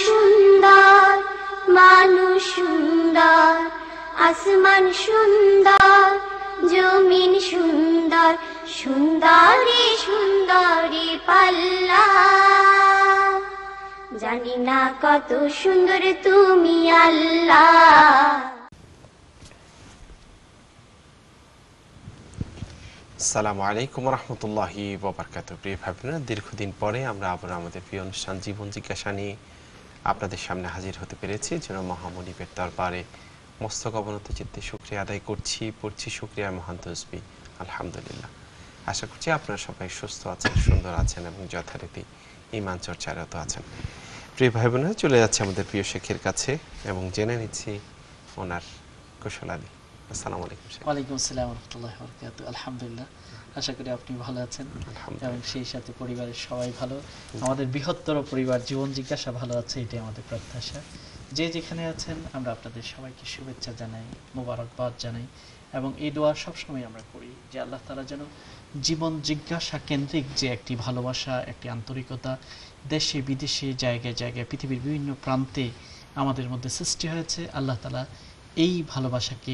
সুন্দর, মানুষ সুন্দর, আসমান সুন্দর, জমিন সুন্দর, সুন্দরী সুন্দরী পাল্লা। জানি না কত সুন্দর তুমি আল্লাহ। আসসালামু আলাইকুম ওয়া রাহমাতুল্লাহি ওয়া বারাকাতুহু। প্রিয় ভাই বোনেরা, দীর্ঘদিন পরে আমরা আবার আমাদের প্রিয় অনুষ্ঠান জীবন জিজ্ঞাসা নিয়ে আপনাদের সামনে হাজির হতে পেরেছি। যেন মহামনিবের দরবারে মস্তক অবনত চিত্তে শুকরিয়া আদায় করছি, পড়ছি শুকরিয়ার মহান তসবিহ আলহামদুলিল্লাহ। আশা করছি আপনারা সবাই সুস্থ আছেন, সুন্দর আছেন এবং যথারীতি ঈমান চর্চারত আছেন। প্রিয় ভাই বোনেরা, চলে যাচ্ছে আমাদের প্রিয় শেখের কাছে এবং জেনে নিচ্ছি ওনার কুশলাদি। আসসালামু আলাইকুম। ওয়ালাইকুম আসসালাম ওয়া রাহমাতুল্লাহি ওয়া বারাকাতুহু। আলহামদুলিল্লাহ, আশা করি আপনি ভালো আছেন এবং সেই সাথে পরিবারের সবাই ভালো, আমাদের বৃহত্তর পরিবার জীবন জিজ্ঞাসা ভালো আছে, এটাই আমাদের প্রত্যাশা। যে যেখানে আছেন আমরা আপনাদের সবাইকে শুভেচ্ছা জানাই, মোবারকবাদ জানাই এবং এই দোয়া সবসময় আমরা করি যে আল্লাহ তাআলা যেন জীবন জিজ্ঞাসা কেন্দ্রিক যে একটি ভালোবাসা, একটি আন্তরিকতা দেশে বিদেশে জায়গায় জায়গায় পৃথিবীর বিভিন্ন প্রান্তে আমাদের মধ্যে সৃষ্টি হয়েছে, আল্লাহ তাআলা এই ভালোবাসাকে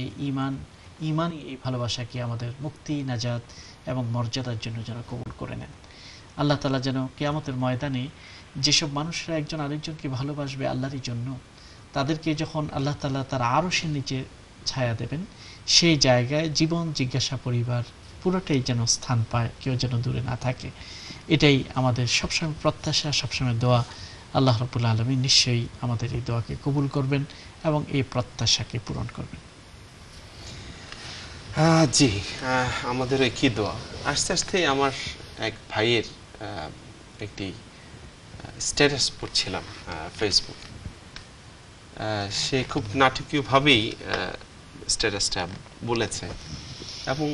ইমানই এই ভালোবাসাকে আমাদের মুক্তি, নাজাত এবং মর্যাদার জন্য যেন কবুল করে নেন। আল্লাহ তাআলা যেন কিয়ামতের ময়দানে যেসব মানুষরা একজন আরেকজনকে ভালোবাসবে আল্লাহরই জন্য, তাদেরকে যখন আল্লাহ তাআলা তার আরশের নিচে ছায়া দেবেন, সেই জায়গায় জীবন জিজ্ঞাসা পরিবার পুরোটাই যেন স্থান পায়, কেউ যেন দূরে না থাকে। এটাই আমাদের সবসময় প্রত্যাশা, সবসময় দোয়া। আল্লাহ রাব্বুল আলামিন নিশ্চয়ই আমাদের এই দোয়াকে কবুল করবেন এবং এই প্রত্যাশাকে পূরণ করবেন। জি, আমাদের কি দোয়া। আস্তে আস্তে আমার এক ভাইয়ের একটি স্ট্যাটাস পড়ছিলাম ফেসবুক। সে খুব নাটকীয়ভাবেই স্ট্যাটাসটা বলেছে এবং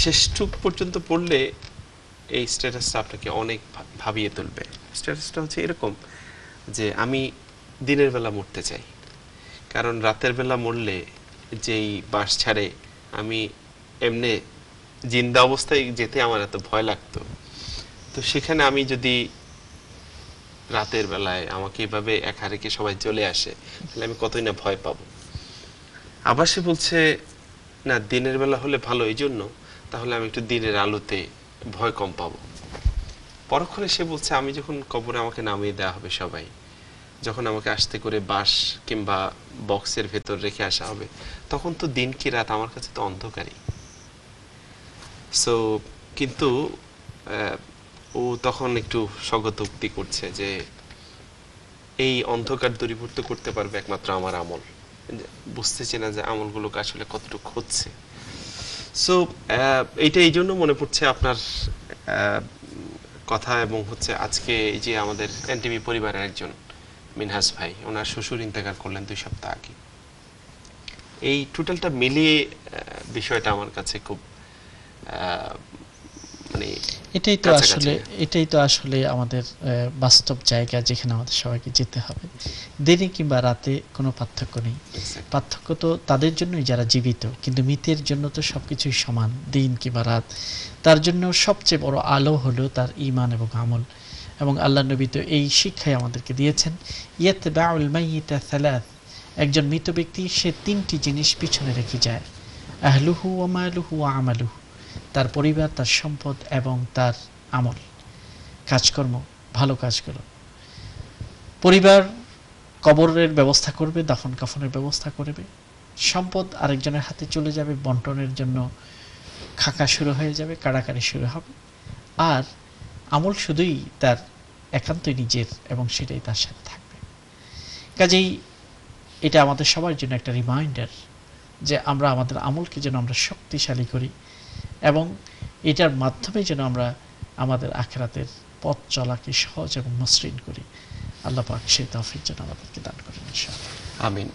শেষটুক পর্যন্ত পড়লে এই স্ট্যাটাসটা আপনাকে অনেক ভাবিয়ে তুলবে। স্ট্যাটাসটা হচ্ছে এরকম যে আমি দিনের বেলা মরতে চাই, কারণ রাতের বেলা মরলে যেই বাস ছাড়ে আমি এমনি জিন্দা অবস্থায় যেতে আমার এত ভয় লাগতো, তো সেখানে আমি যদি রাতের বেলায় আমাকে এভাবে একা রেখে সবাই চলে আসে তাহলে আমি কতই না ভয় পাবো। আবার সে বলছে না, দিনের বেলা হলে ভালো, এই জন্য তাহলে আমি একটু দিনের আলোতে ভয় কম পাবো। পরক্ষণে সে বলছে আমি যখন কবরে আমাকে নামিয়ে দেওয়া হবে, সবাই যখন আমাকে আস্তে করে বাস কিংবা বক্সের ভেতর রেখে আসা হবে, তখন তো দিন কি রাত আমার কাছে তো অন্ধকারই। সো কিন্তু ও তখন একটু স্বগতোক্তি করছে যে এই অন্ধকার দূরীভূত করতে পারবে একমাত্র আমার আমল। বুঝতেছি না যে আমলগুলোকে আসলে কতটুকু হচ্ছে। সো এইটা এই জন্য মনে পড়ছে আপনার কথা, এবং হচ্ছে আজকে এই যে আমাদের এনটিভি পরিবারের একজন মিনহাজ ভাই, ওনার শ্বশুর ইন্তেকাল করলেন 2 সপ্তাহ আগে। এই টোটালটা মিলিয়ে বিষয়টা আমার কাছে খুব মানে এটাই তো আসলে আমাদের বাস্তব জায়গা, যেখানে আমাদের সবাইকে যেতে হবে। দিনে কিংবা রাতে কোনো পার্থক্য নেই। পার্থক্য তো তাদের জন্যই যারা জীবিত, কিন্তু মৃতের জন্য তো সবকিছুই সমান, দিন কিংবা রাত। তার জন্য সবচেয়ে বড় আলো হলো তার ঈমান এবং আমল। এবং আল্লাহ নবী তো এই শিক্ষাই আমাদেরকে দিয়েছেন, ইয়াতবাউল মাইয়িতা সালাস, একজন মৃত ব্যক্তি সে 3টি জিনিস পিছনে রেখে যায়, আহলুহু ওয়া মালুহু ওয়া আমালুহু, তার পরিবার, তার সম্পদ এবং তার আমল, কাজকর্ম, ভালো কাজগুলো। পরিবার কবরের ব্যবস্থা করবে, দাফন কাফনের ব্যবস্থা করবে। সম্পদ আরেকজনের হাতে চলে যাবে, বন্টনের জন্য খাকা শুরু হয়ে যাবে, কাড়াকাড়ি শুরু হবে। আর আমল শুধুই তার একান্তই নিজের এবং সেটাই তার সাথে থাকবে। কাজেই এটা আমাদের সবার জন্য একটা রিমাইন্ডার যে আমরা আমাদের আমলকে যেন আমরা শক্তিশালী করি এবং এটার মাধ্যমে যেন আমরা আমাদের আখিরাতের পথ চলাকে সহজ এবং মসৃণ করি। আল্লাহ পাক সেই তৌফিক যেন আমাদেরকে দান করেন ইনশাআল্লাহ। আমিন।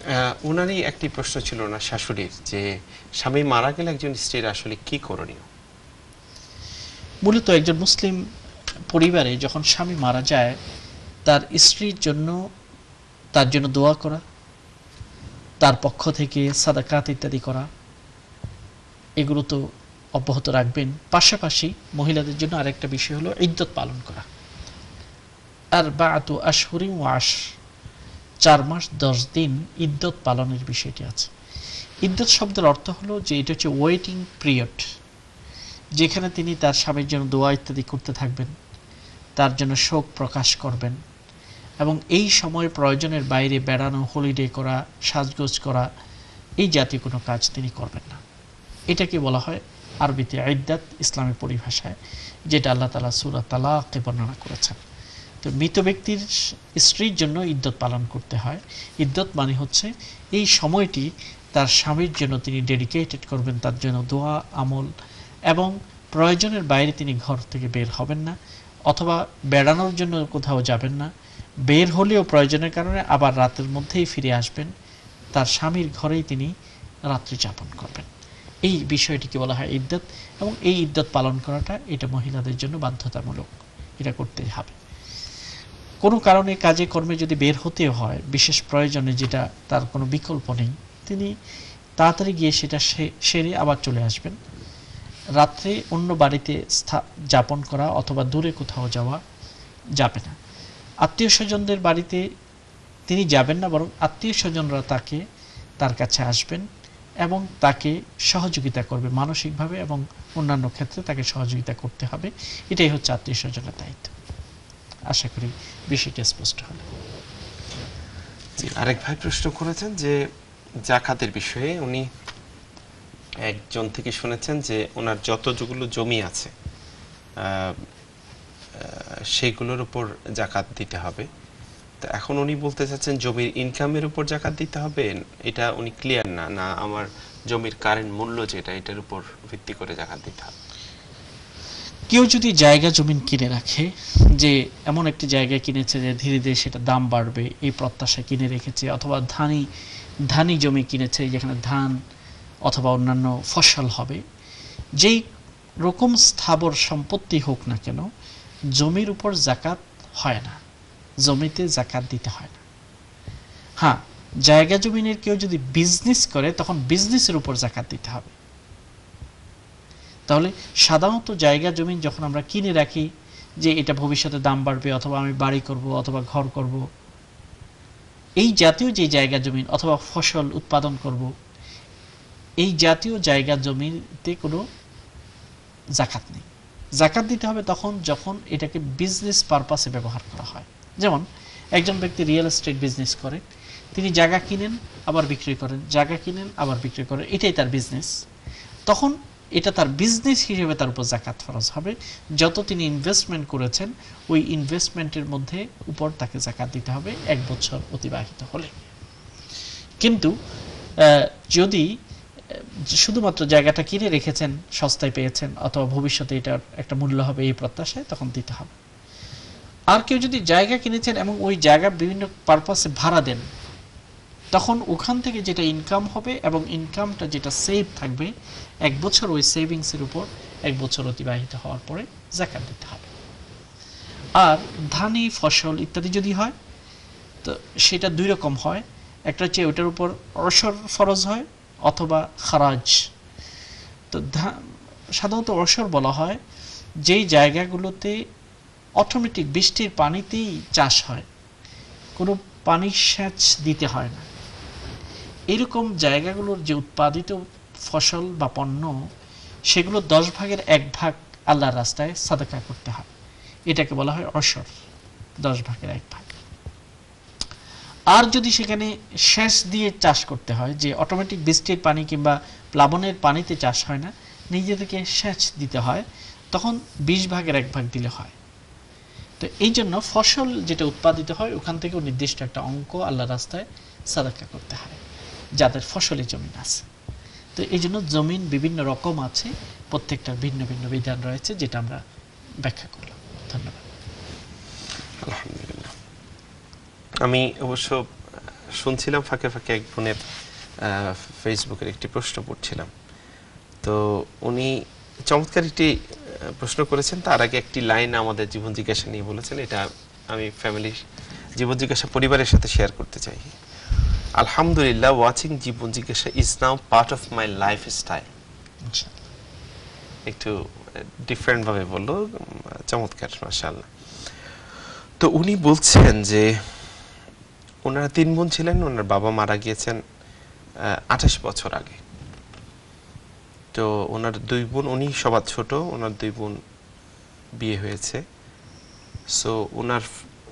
ওনারই একটি প্রশ্ন ছিল না শাশুড়ির, যে স্বামী মারা গেলে একজন স্ত্রীর আসলে কি করণীয়? মূলত একজন মুসলিম পরিবারে যখন স্বামী মারা যায়, তার স্ত্রীর জন্য তার জন্য দোয়া করা, তার পক্ষ থেকে সাদাকাত ইত্যাদি করা, এগুলো তো অব্যাহত রাখবেন। পাশাপাশি মহিলাদের জন্য আরেকটা বিষয় হলো ইদ্যত পালন করা। আরবাআতু আশহুরিন ওয়া আশর, 4 মাস 10 দিন ইদ্যত পালনের বিষয়টি আছে। ইদ্যত শব্দের অর্থ হলো যে এটা হচ্ছে ওয়েটিং পিরিয়ড, যেখানে তিনি তার স্বামীর জন্য দোয়া ইত্যাদি করতে থাকবেন, তার জন্য শোক প্রকাশ করবেন, এবং এই সময় প্রয়োজনের বাইরে বেড়ানো, হলিডে করা, সাজগোজ করা, এই জাতীয় কোনো কাজ তিনি করবেন না। এটাকে বলা হয় আরবিতে ইদ্দাত, ইসলামী পরিভাষায়, যেটা আল্লাহ তাআলা সূরা তালাকে বর্ণনা করেছেন। তো মৃত ব্যক্তির স্ত্রীর জন্য ইদ্যত পালন করতে হয়। ইদ্যত মানে হচ্ছে এই সময়টি তার স্বামীর জন্য তিনি ডেডিকেটেড করবেন, তার জন্য দোয়া, আমল, এবং প্রয়োজনের বাইরে তিনি ঘর থেকে বের হবেন না, অথবা বেড়ানোর জন্য কোথাও যাবেন না। বের হলেও প্রয়োজনের কারণে আবার রাতের মধ্যেই ফিরে আসবেন, তার স্বামীর ঘরেই তিনি রাত্রি যাপন করবেন। এই বিষয়টিকে বলা হয় ইদ্যত, এবং এই ইদ্যত পালন করাটা এটা মহিলাদের জন্য বাধ্যতামূলক, এটা করতেই হবে। কোনো কারণে কাজে কর্মে যদি বের হতে হয় বিশেষ প্রয়োজনে, যেটা তার কোনো বিকল্প নেই, তিনি তাড়াতাড়ি গিয়ে সেটা সেরে আবার চলে আসবেন। রাত্রে অন্য বাড়িতে যাপন করা অথবা দূরে কোথাও যাওয়া যাবে না। আত্মীয় স্বজনদের বাড়িতে তিনি যাবেন না, বরং আত্মীয় স্বজনরা তার কাছে আসবেন এবং তাকে সহযোগিতা করবে মানসিকভাবে, এবং অন্যান্য ক্ষেত্রে তাকে সহযোগিতা করতে হবে। এটাই হচ্ছে আত্মীয় স্বজনের দায়িত্ব। আশা করি বিষয়টি স্পষ্ট হলো। আরেক ভাই প্রশ্ন করেছেন যে যাকাতের বিষয়ে উনি একজন থেকে শুনেছেন যে ওনার যতগুলো জমি আছে সেগুলোর উপর জাকাত দিতে হবে। তো এখন উনি বলতে চাচ্ছেন জমির ইনকামের উপর জাকাত দিতে হবে, এটা উনি ক্লিয়ার না আমার জমির কারেন্ট মূল্য যেটা, এটার উপর ভিত্তি করে জাকাত দিতে হবে। কেউ যদি জায়গা জমিন কিনে রাখে, যে এমন একটি জায়গায় কিনেছে যে ধীরে ধীরে সেটা দাম বাড়বে এই প্রত্যাশা কিনে রেখেছে, অথবা ধানি জমি কিনেছে যেখানে ধান অথবা অন্যান্য ফসল হবে, যেই রকম স্থাবর সম্পত্তি হোক না কেন, জমির উপর জাকাত হয় না, জমিতে জাকাত দিতে হয় না। হ্যাঁ, জায়গা জমিনের কেউ যদি বিজনেস করে তখন বিজনেসের উপর জাকাত দিতে হবে। তাহলে সাধারণত জায়গা জমিন যখন আমরা কিনে রাখি যে এটা ভবিষ্যতে দাম বাড়বে, অথবা আমি বাড়ি করব অথবা ঘর করব, এই জাতীয় যে জায়গা জমিন অথবা ফসল উৎপাদন করব, এই জাতীয় জায়গা জমিতে কোনো জাকাত নেই। জাকাত দিতে হবে তখন যখন এটাকে বিজনেস পারপাসে ব্যবহার করা হয়। যেমন একজন ব্যক্তি রিয়েল এস্টেট বিজনেস করে, তিনি জায়গা কিনেন আবার বিক্রি করেন, জায়গা কিনেন আবার বিক্রি করেন, এটাই তার বিজনেস। তখন এটা তার বিজনেস হিসেবে তার উপর জাকাত ফরজ হবে। যত তিনি ইনভেস্টমেন্ট করেছেন ওই ইনভেস্টমেন্টের মধ্যে উপর তাকে জাকাত দিতে হবে 1 বছর অতিবাহিত হলে। কিন্তু যদি শুধুমাত্র জায়গাটা কিনে রেখেছেন, সস্তায় পেয়েছেন, অথবা ভবিষ্যতে এটার একটা মূল্য হবে এই প্রত্যাশায়, তখন দিতে হবে। আর কেউ যদি জায়গা কিনেছেন এবং ওই জায়গা বিভিন্ন পারপাসে ভাড়া দেন, তখন ওখান থেকে যেটা ইনকাম হবে এবং ইনকামটা যেটা সেভ থাকবে 1 বছর, ওই সেভিংসের উপর 1 বছর অতিবাহিত হওয়ার পরে জাকাত দিতে হবে। আর ধানি ফসল ইত্যাদি যদি হয় তো সেটা 2 রকম হয়, একটা হচ্ছে ওটার উপর অশর ফরজ হয় অথবা খারাজ। তো সাধারণত অশর বলা হয় যেই জায়গাগুলোতে অটোমেটিক বৃষ্টির পানিতেই চাষ হয়, কোনো পানি সেচ দিতে হয় না, এরকম জায়গাগুলোর যে উৎপাদিত ফসল বা পণ্য, সেগুলো 10 ভাগের 1 ভাগ আল্লাহর রাস্তায় সাদাকা করতে হয়। এটাকে বলা হয় অশর, 10 ভাগের 1 ভাগ। আর যদি সেখানে সেচ দিয়ে চাষ করতে হয়, যে অটোমেটিক বৃষ্টির পানি কিংবা প্লাবনের পানিতে চাষ হয় না, নিজে থেকে সেচ দিতে হয়, তখন 20 ভাগের 1 ভাগ দিলে হয়। তো এই জন্য ফসল যেটা উৎপাদিত হয় ওখান থেকেও নির্দিষ্ট একটা অঙ্ক আল্লাহর রাস্তায় সাদাকা করতে হয় যাদের ফসলি জমিন আছে। তো এই জন্য জমিন বিভিন্ন রকম আছে, প্রত্যেকটার ভিন্ন ভিন্ন বিধান রয়েছে, যেটা আমরা ব্যাখ্যা করলাম। ধন্যবাদ। আলহামদুলিল্লাহ। আমি অবশ্য শুনছিলাম ফাঁকে ফাঁকে এক বোনের ফেসবুকের একটি প্রশ্ন পড়ছিলাম, তো উনি চমৎকার একটি প্রশ্ন করেছেন। তার আগে একটি লাইন আমাদের জীবন জিজ্ঞাসা নিয়ে বলেছেন, এটা আমি ফ্যামিলি জীবন জিজ্ঞাসা পরিবারের সাথে শেয়ার করতে চাই। আলহামদুলিল্লাহ, ওয়াচিং জীবন জিজ্ঞাসা is now part of my life style. একটু ডিফারেন্ট ভাবে বললো, চমৎকার, মাশাআল্লাহ। তো উনি বলছেন যে ওনারা 3 বোন ছিলেন, ওনার বাবা মারা গিয়েছেন 28 বছর আগে। তো ওনার 2 বোন, উনি সবার ছোট, ওনার 2 বোন বিয়ে হয়েছে। সো ওনার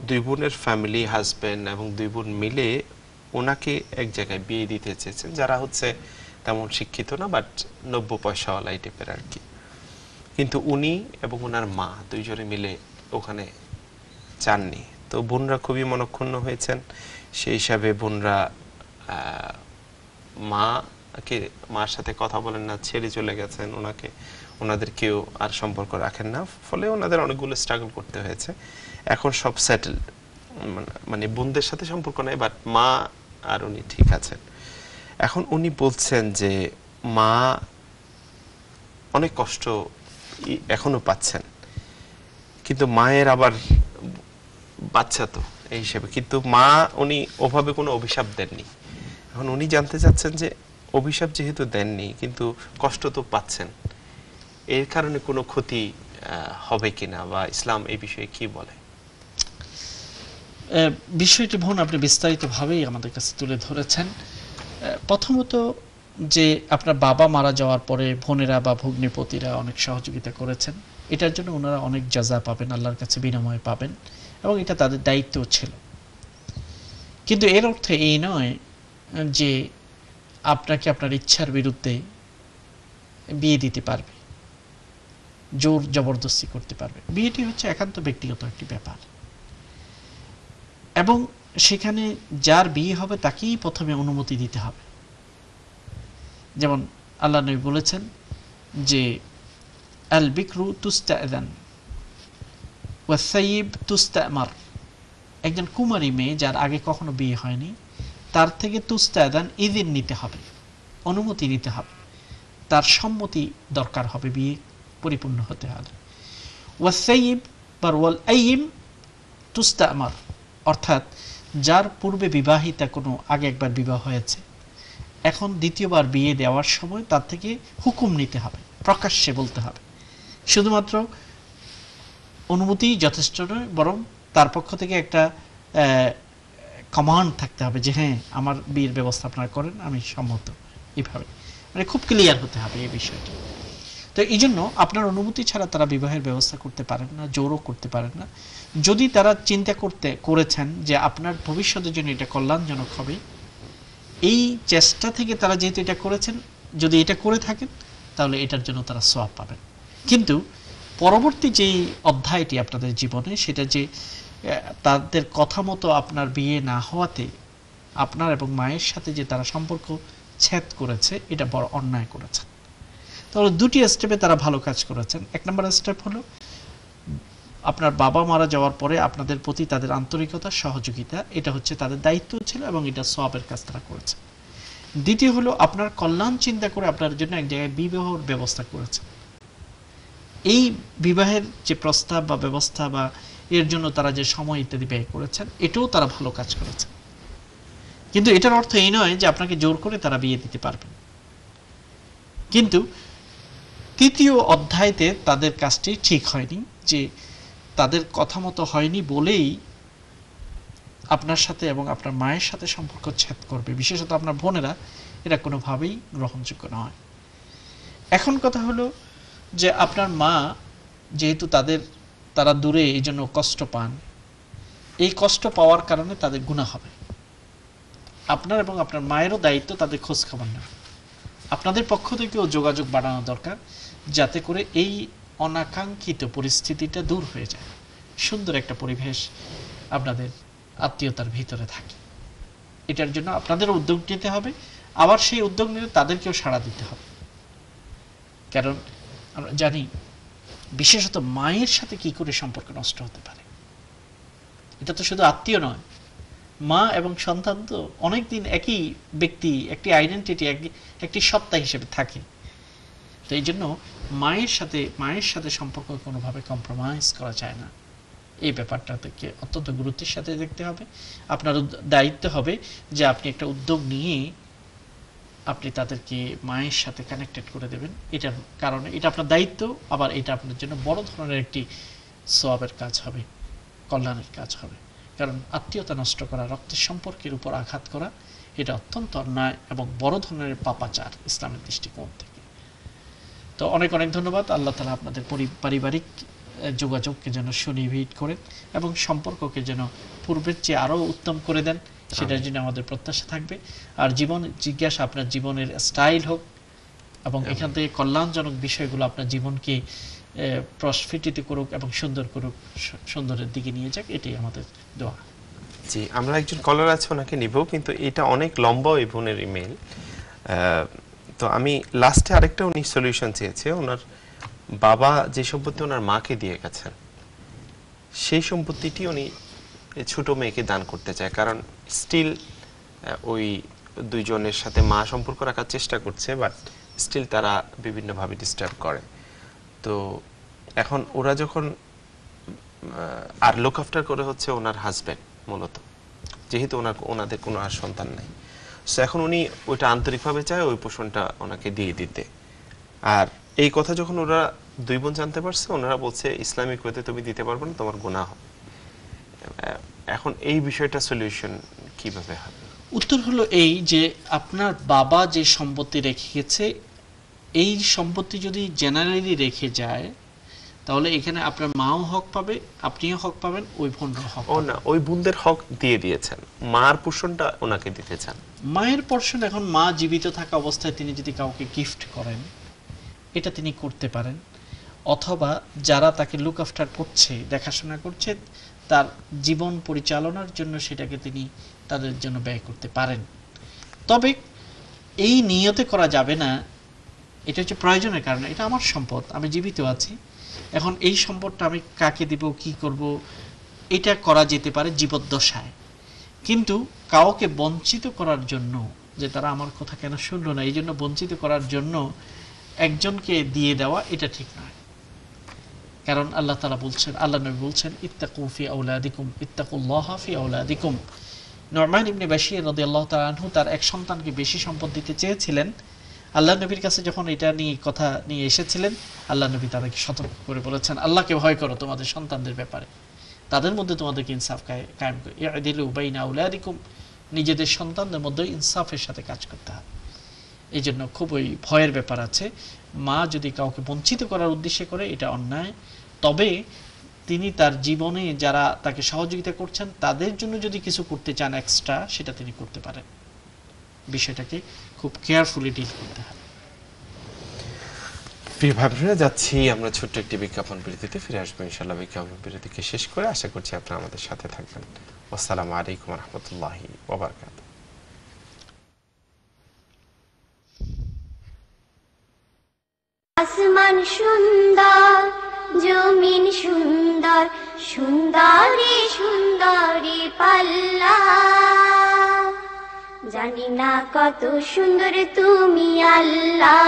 2 বোনের ফ্যামিলি, হাজবেন্ড এবং 2 বোন মিলে ওনাকে এক জায়গায় বিয়ে দিতে চেয়েছেন, যারা হচ্ছে তেমন শিক্ষিত না, বাট 90 পয়সাওয়ালা এই টাইপের আর কি। কিন্তু উনি এবং ওনার মা দুইজনে মিলে ওখানে চাননি। তো বোনরা খুবই মনক্ষুণ্ণ হয়েছেন। সেই হিসাবে বোনরা মার সাথে কথা বলেন না, ছেড়ে চলে গেছেন ওনাকে, ওনাদের কেউ আর সম্পর্ক রাখেন না। ফলে ওনাদের অনেকগুলো স্ট্রাগল করতে হয়েছে। এখন সব সেটেলড, মানে বোনদের সাথে সম্পর্ক নেই, বাট মা আর উনি ঠিক আছেন। এখন উনি বলছেন যে মা অনেক কষ্ট এখনো পাচ্ছেন, কিন্তু মায়ের আবার বাচ্চা তো এই হিসেবে, কিন্তু মা উনি ওভাবে কোনো অভিশাপ দেননি। এখন উনি জানতে চাচ্ছেন যে অভিশাপ যেহেতু দেননি, কিন্তু কষ্ট তো পাচ্ছেন, এর কারণে কোনো ক্ষতি হবে কিনা, বা ইসলাম এই বিষয়ে কি বলে? বিষয়টি বোন আপনি বিস্তারিতভাবেই আমাদের কাছে তুলে ধরেছেন। প্রথমত যে আপনার বাবা মারা যাওয়ার পরে বোনেরা বা ভগ্নিপতিরা অনেক সহযোগিতা করেছেন, এটার জন্য ওনারা অনেক জাযা পাবেন, আল্লাহর কাছে বিনিময় পাবেন, এবং এটা তাদের দায়িত্ব ছিল। কিন্তু এর অর্থ এই নয় যে আপনাকে আপনার ইচ্ছার বিরুদ্ধে বিয়ে দিতে পারবে, জোর জবরদস্তি করতে পারবে। বিয়েটি হচ্ছে একান্ত ব্যক্তিগত একটি ব্যাপার, এবং সেখানে যার বিয়ে হবে তাকেই প্রথমে অনুমতি দিতে হবে। যেমন আল্লাহ নবী বলেছেন যে আল বিকরু তুস্তাযান ওয়া সাইয়্যিব তুস্তামার। একজন কুমারী মেয়ে যার আগে কখনো বিয়ে হয়নি, তার থেকে তুস্তাযান ইযিন নিতে হবে, অনুমতি নিতে হবে, তার সম্মতি দরকার হবে বিয়ে পরিপূর্ণ হতে হলে। ওয়া সাইয়্যিব বা ওয়াল আইয়িম তুস্তামার, অর্থাৎ যার পূর্বে বিবাহিতা কোনো আগে একবার বিবাহ হয়েছে, এখন দ্বিতীয়বার বিয়ে দেওয়ার সময় তার থেকে হুকুম নিতে হবে, প্রকাশ্যে বলতে হবে। শুধুমাত্র অনুমতি যথেষ্ট নয়, বরং তার পক্ষ থেকে একটা কমান্ড থাকতে হবে যে হ্যাঁ আমার বিয়ের ব্যবস্থা আপনারা করেন, আমি সম্মত। এইভাবে মানে খুব ক্লিয়ার হতে হবে এই বিষয়টি। তো এই জন্য আপনার অনুমতি ছাড়া তারা বিবাহের ব্যবস্থা করতে পারেন না, জোরও করতে পারেন না। যদি তারা চিন্তা করেছেন যে আপনার ভবিষ্যতের জন্য এটা কল্যাণজনক হবে, এই চেষ্টা থেকে তারা যেহেতু এটা করেছেন, যদি এটা করে থাকেন তাহলে এটার জন্য তারা সওয়াব পাবেন। কিন্তু পরবর্তী যেই অধ্যায়টি আপনাদের জীবনে, সেটা যে তাদের কথা মতো আপনার বিয়ে না হওয়াতে আপনার এবং মায়ের সাথে যে তারা সম্পর্ক ছেদ করেছে, এটা বড় অন্যায় করেছেন। তাহলে দুটি স্টেপে তারা ভালো কাজ করেছেন। 1 নম্বর স্টেপ হলো আপনার বাবা মারা যাওয়ার পরে আপনাদের প্রতি তাদের আন্তরিকতা, সহযোগিতা, এটা হচ্ছে তাদের দায়িত্ব ছিল, এবং এটা সওয়াবের কাজ তারা করেছে। দ্বিতীয় হলো আপনার কল্যাণ চিন্তা করে আপনার জন্য এক জায়গায় বিবাহের ব্যবস্থা করেছে। এই বিবাহের যে প্রস্তাব বা ব্যবস্থা বা এর জন্য তারা যে সময় ইত্যাদি ব্যয় করেছেন, এটাও তারা ভালো কাজ করেছে। কিন্তু এটার অর্থ এই নয় যে আপনাকে জোর করে তারা বিয়ে দিতে পারবেন। কিন্তু তৃতীয় অধ্যায়তে তাদের কাজটি ঠিক হয়নি, যে তাদের কথা মতো হয়নি বলেই আপনার সাথে এবং আপনার মায়ের সাথে সম্পর্ক ছেদ করবে, বিশেষত আপনার বোনেরা, এটা কোনোভাবেই গ্রহণযোগ্য নয়। এখন কথা হলো যে আপনার মা যেহেতু তারা দূরে, এই জন্য কষ্ট পান, এই কষ্ট পাওয়ার কারণে তাদের গুনাহ হবে। আপনার এবং আপনার মায়েরও দায়িত্ব তাদের খোঁজ খবর নেওয়া। আপনাদের পক্ষ থেকেও যোগাযোগ বাড়ানো দরকার, যাতে করে এই অনাকাঙ্ক্ষিত পরিস্থিতিটা দূর হয়ে যায়, সুন্দর একটা পরিবেশ আপনাদের আত্মীয়তার ভিতরে থাকে। এটার জন্য আপনাদের উদ্যোগ নিতে হবে, আবার সেই উদ্যোগ নিতে তাদেরকেও সাড়া দিতে হবে। কারণ আমরা জানি বিশেষত মায়ের সাথে কি করে সম্পর্ক নষ্ট হতে পারে। এটা তো শুধু আত্মীয় নয়, মা এবং সন্তান তো অনেকদিন একই ব্যক্তি, একটি আইডেন্টিটি, একটি সত্তা হিসেবে থাকে। তো এই জন্য মায়ের সাথে সম্পর্ক কোনোভাবে কম্প্রোমাইজ করা যায় না। এই ব্যাপারটা থেকে অত্যন্ত গুরুত্বের সাথে দেখতে হবে। আপনার দায়িত্ব হবে যে আপনি একটা উদ্যোগ নিয়ে আপনি তাদেরকে মায়ের সাথে কানেক্টেড করে দেবেন। এটার কারণে এটা আপনার দায়িত্ব, আবার এটা আপনার জন্য বড় ধরনের একটি সওয়াবের কাজ হবে। কল্যাণের কাজ হবে। কারণ আত্মীয়তা নষ্ট করা, রক্তের সম্পর্কের উপর আঘাত করা, এটা অত্যন্ত অন্যায় এবং বড় ধরনের পাপাচার ইসলামের দৃষ্টিকোণ থেকে। তো অনেক অনেক ধন্যবাদ। আল্লাহ তাআলা আপনাদের পারিবারিক যোগাযোগকে যেন সুনিবিড় করেন এবং সম্পর্ককে যেন পূর্বের চেয়ে আরও উত্তম করে দেন, সেটার জন্য আমাদের প্রত্যাশা থাকবে। আর জীবন জিজ্ঞাসা আপনার জীবনের স্টাইল হোক এবং এখান থেকে কল্যাণজনক বিষয়গুলো আপনার জীবনকে প্রস্ফুটিত করুক এবং সুন্দর করুক, সুন্দরের দিকে নিয়ে যাক, এটাই আমাদের দোয়া। জি, আমরা একজন কলার আছে, ওনাকে নিব, কিন্তু এটা অনেক লম্বা ওই বোনের ইমেল। তো আমি লাস্টে আরেকটা উনি সলিউশন চেয়েছে। ওনার বাবা যে সম্পত্তি ওনার মাকে দিয়ে গেছেন, সেই সম্পত্তিটি উনি ছোট মেয়েকে দান করতে চায়। কারণ স্টিল ওই দুইজনের সাথে মা সম্পর্ক রাখার চেষ্টা করছে, বাট স্টিল তারা বিভিন্নভাবে ডিস্টার্ব করে। তো এখন ওরা যখন আর লুক আফটার করে হচ্ছে ওনার হাজব্যান্ড মূলত, যেহেতু ওনাদের কোনো আর সন্তান নাই। সো এখন উনি ওইটা আন্তরিকভাবে চায় ওই পোষণটা ওনাকে দিয়ে দিতে। আর এই কথা যখন ওরা দুই বোন জানতে পারছে, ওনারা বলছে ইসলামিক ওয়েতে তুমি দিতে পারবে না, তোমার গুনাহ হবে। এখন এই বিষয়টা সলিউশন কিভাবে হবে? উত্তর হলো এই যে আপনার বাবা যে সম্পত্তি রেখে গেছে, এই সম্পত্তি যদি জেনারেলি রেখে যায়, তাহলে এখানে আপনার মাও হক পাবে, আপনিও হক পাবেন, ওই বোনও হক ও না, ওই বোনদের হক দিয়ে দিয়েছেন, মার পোষণটা ওনাকে দিতে চান। মায়ের পোর্শন এখন মা জীবিত থাকা অবস্থায় তিনি যদি কাউকে গিফট করেন, এটা তিনি করতে পারেন। অথবা যারা তাকে লুক আফটার করছে, দেখাশোনা করছে, তার জীবন পরিচালনার জন্য সেটাকে তিনি তাদের জন্য ব্যয় করতে পারেন। তবে এই নিয়তে করা যাবে না, এটা হচ্ছে প্রয়োজনের কারণে, এটা আমার সম্পদ, আমি জীবিত আছি, এখন এই সম্পদটা আমি কাকে দিব, কি করব, এটা করা যেতে পারে জীবদ্দশায়। কিন্তু কাউকে বঞ্চিত করার জন্য, যে তারা আমার কথা কেন শুনলো না, এই জন্য বঞ্চিত করার জন্য একজনকে দিয়ে দেওয়া, এটা ঠিক নয়। কারণ আল্লাহ তাআলা বলছেন, আল্লাহ নবী বলছেন, ইত্তাকু ফি আওলাদিকুম ইত্তাকুল্লাহা ফি আওলাদিকুম। নু'মান ইবনে বাশীর রাদিয়াল্লাহু তাআলা আনহু তার এক সন্তানকে বেশি সম্পদ দিতে চেয়েছিলেন। আল্লাহ নবীর কাছে যখন এটা নিয়ে কথা নিয়ে এসেছিলেন, আল্লাহ নবী তাদেরকে সতর্ক করে বলেছেন, আল্লাহকে ভয় করো তোমাদের সন্তানদের ব্যাপারে, তাদের মধ্যে তোমাদেরকে ইনসাফ কায়েম করো, ইআদিলু বাইনা আওলাদিকুম, নিজেদের সন্তানদের মধ্যে ইনসাফের সাথে কাজ করতে হবে। এই জন্য খুবই ভয়ের ব্যাপার আছে। মা যদি কাউকে বঞ্চিত করার উদ্দেশ্যে করে, এটা অন্যায়। তবে তিনি তার জীবনে যারা তাকে সহযোগিতা করছেন, তাদের জন্য যদি কিছু করতে চান এক্সট্রা, সেটা তিনি করতে পারেন। বিষয়টাকে খুব কেয়ারফুলি ডিল করতে হবে। প্রিয় ভাইরা, যাচ্ছি আমরা ছোট্ট একটি বিজ্ঞাপন বিরতিতে, ফিরে আসবো ইনশাআল্লাহ। বিজ্ঞাপন বিরতিকে শেষ করে আশা করছি আপনারা আমাদের সাথে থাকবেন। আসসালামু আলাইকুম ওয়া রাহমাতুল্লাহি ওয়া বারাকাতুহু। আসমান সুন্দর, জমিন সুন্দর, সুন্দরী সুন্দরী পাল্লা, জানি না কত সুন্দর তুমি আল্লাহ।